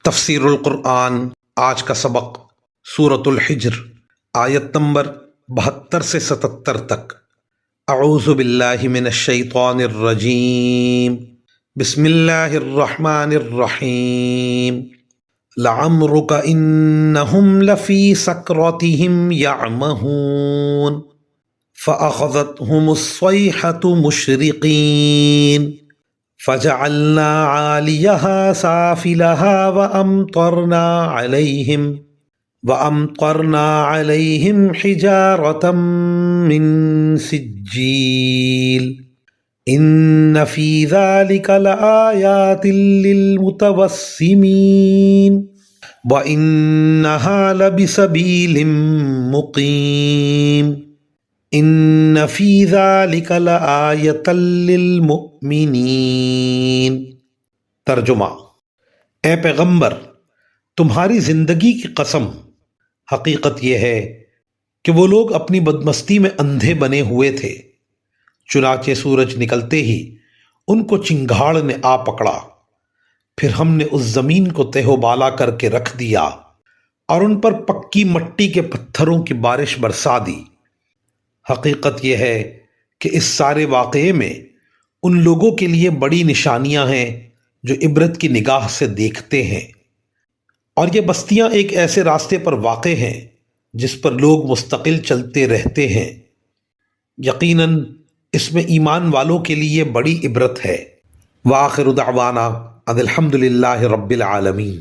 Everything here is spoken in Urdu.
تفسیر القرآن آج کا سبق سورۃ الحجر آیت نمبر 72 سے 77 تک۔ اعوذ باللہ من الشیطان الرجیم، بسم اللہ الرحمن الرحیم۔ لعمرک انہم لفی سکرتہم یعمہون فأخذتہم الصیحة مشرقین فجعلنا عالیہا سافلہا وأمطرنا علیہم حجارة من سجیل ان فی ذلک لآیات للمتوسمین وإنہا لبسبیل مقیم ان فی ذلک لآیۃ للمؤمنین۔ ترجمہ: اے پیغمبر، تمہاری زندگی کی قسم، حقیقت یہ ہے کہ وہ لوگ اپنی بدمستی میں اندھے بنے ہوئے تھے، چنانچہ سورج نکلتے ہی ان کو چنگھاڑ نے آ پکڑا، پھر ہم نے اس زمین کو تہ و بالا کر کے رکھ دیا اور ان پر پکی مٹی کے پتھروں کی بارش برسا دی۔ حقیقت یہ ہے کہ اس سارے واقعے میں ان لوگوں کے لیے بڑی نشانیاں ہیں جو عبرت کی نگاہ سے دیکھتے ہیں، اور یہ بستیاں ایک ایسے راستے پر واقع ہیں جس پر لوگ مستقل چلتے رہتے ہیں۔ یقیناً اس میں ایمان والوں کے لیے بڑی عبرت ہے۔ وآخر دعوانا ان الحمد للہ رب العالمین۔